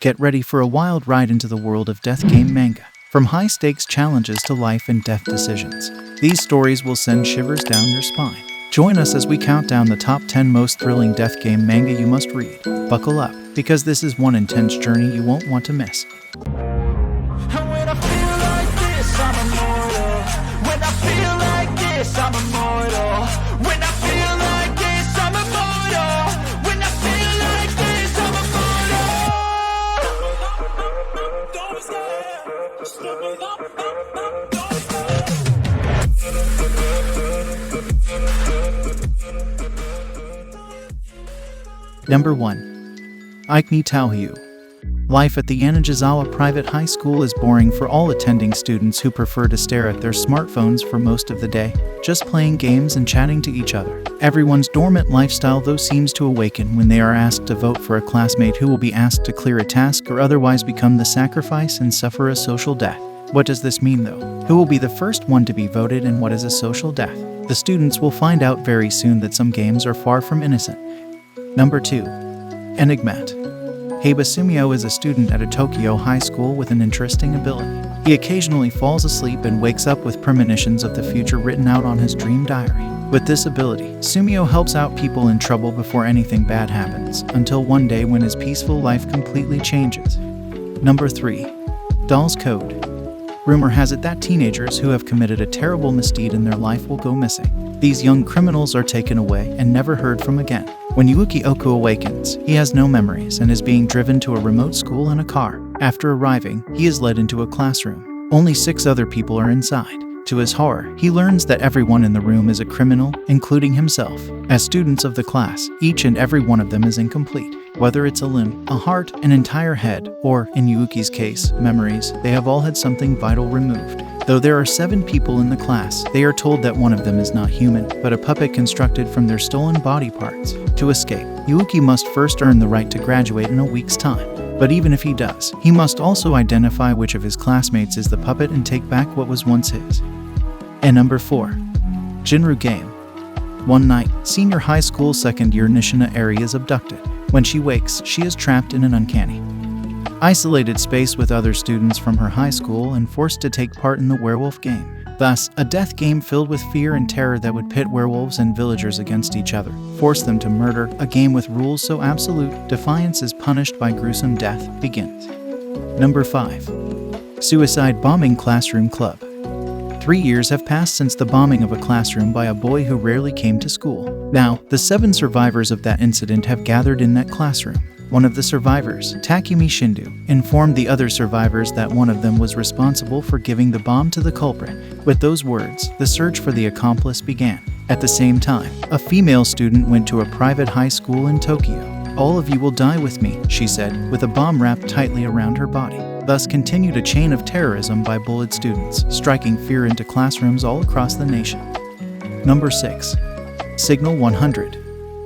Get ready for a wild ride into the world of death game manga. From high-stakes challenges to life and death decisions, these stories will send shivers down your spine. Join us as we count down the top 10 most thrilling death game manga you must read. Buckle up, because this is one intense journey you won't want to miss. Number 1. Ime Tellu. Life at the Anajizawa Private High School is boring for all attending students who prefer to stare at their smartphones for most of the day, just playing games and chatting to each other. Everyone's dormant lifestyle though seems to awaken when they are asked to vote for a classmate who will be asked to clear a task or otherwise become the sacrifice and suffer a social death. What does this mean though? Who will be the first one to be voted and what is a social death? The students will find out very soon that some games are far from innocent. Number 2. Enigmahabas. Sumio is a student at a Tokyo high school with an interesting ability. He occasionally falls asleep and wakes up with premonitions of the future written out on his dream diary. With this ability, Sumio helps out people in trouble before anything bad happens, until one day when his peaceful life completely changes. Number 3. Doll's Code. Rumor has it that teenagers who have committed a terrible misdeed in their life will go missing. These young criminals are taken away and never heard from again. When Yuki Oku awakens, he has no memories and is being driven to a remote school in a car. After arriving, he is led into a classroom. Only 6 other people are inside. To his horror, he learns that everyone in the room is a criminal, including himself. As students of the class, each and every one of them is incomplete. Whether it's a limb, a heart, an entire head, or, in Yuki's case, memories, they have all had something vital removed. Though there are 7 people in the class, they are told that one of them is not human, but a puppet constructed from their stolen body parts. To escape, Yuki must first earn the right to graduate in a week's time. But even if he does, he must also identify which of his classmates is the puppet and take back what was once his. And number 4. Jin Game. One night, senior high school second-year Nishina Eri is abducted. When she wakes, she is trapped in an uncanny, isolated space with other students from her high school and forced to take part in the werewolf game. Thus, a death game filled with fear and terror that would pit werewolves and villagers against each other, force them to murder. A game with rules so absolute, defiance is punished by gruesome death, begins. Number 5. Suicide Bombing Classroom Club. 3 years have passed since the bombing of a classroom by a boy who rarely came to school. Now, the 7 survivors of that incident have gathered in that classroom. One of the survivors, Takumi Shindu, informed the other survivors that one of them was responsible for giving the bomb to the culprit. With those words, the search for the accomplice began. At the same time, a female student went to a private high school in Tokyo. "All of you will die with me," she said, with a bomb wrapped tightly around her body. Thus continued a chain of terrorism by bullied students, striking fear into classrooms all across the nation. Number 6. Signal 100.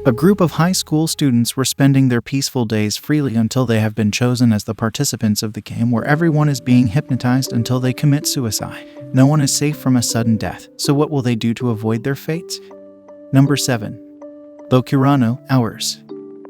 A group of high school students were spending their peaceful days freely until they have been chosen as the participants of the game where everyone is being hypnotized until they commit suicide. No one is safe from a sudden death, so what will they do to avoid their fates? Number 7. Lirano Hours.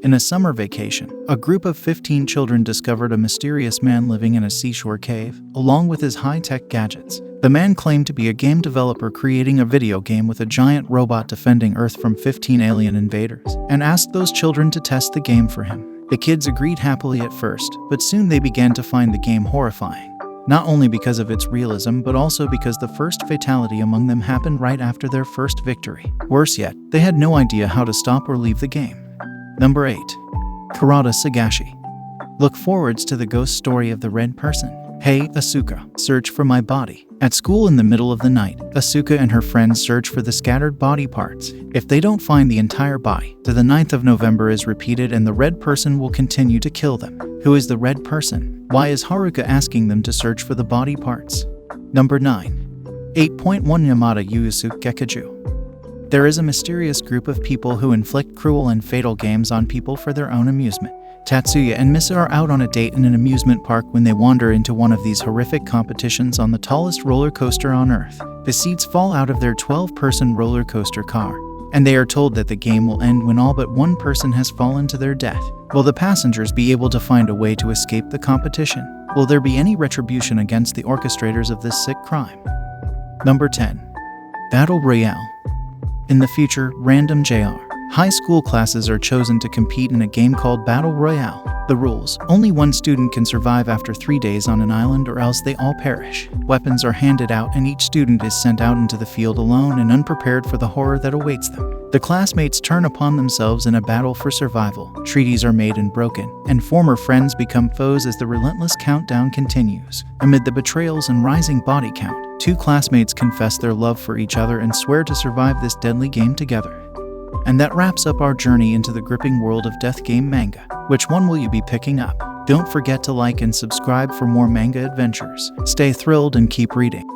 In a summer vacation, a group of 15 children discovered a mysterious man living in a seashore cave, along with his high-tech gadgets. The man claimed to be a game developer creating a video game with a giant robot defending Earth from 15 alien invaders, and asked those children to test the game for him. The kids agreed happily at first, but soon they began to find the game horrifying. Not only because of its realism, but also because the first fatality among them happened right after their first victory. Worse yet, they had no idea how to stop or leave the game. Number 8. Karata Sagashi. Look forwards to the ghost story of the red person. Hey, Asuka, search for my body. At school in the middle of the night, Asuka and her friends search for the scattered body parts. If they don't find the entire body, the 9th of November is repeated and the red person will continue to kill them. Who is the red person? Why is Haruka asking them to search for the body parts? Number 9. 8.1 Yamada Yuu Keku. There is a mysterious group of people who inflict cruel and fatal games on people for their own amusement. Tatsuya and Misa are out on a date in an amusement park when they wander into one of these horrific competitions on the tallest roller coaster on Earth. The seats fall out of their 12-person roller coaster car. and they are told that the game will end when all but one person has fallen to their death. Will the passengers be able to find a way to escape the competition? Will there be any retribution against the orchestrators of this sick crime? Number 10. Battle Royale. In the future, random JR. High school classes are chosen to compete in a game called Battle Royale. The rules: only one student can survive after 3 days on an island or else they all perish. Weapons are handed out and each student is sent out into the field alone and unprepared for the horror that awaits them. The classmates turn upon themselves in a battle for survival. Treaties are made and broken, and former friends become foes as the relentless countdown continues. Amid the betrayals and rising body count, 2 classmates confess their love for each other and swear to survive this deadly game together. And that wraps up our journey into the gripping world of Death Game manga. Which one will you be picking up? Don't forget to like and subscribe for more manga adventures. Stay thrilled and keep reading.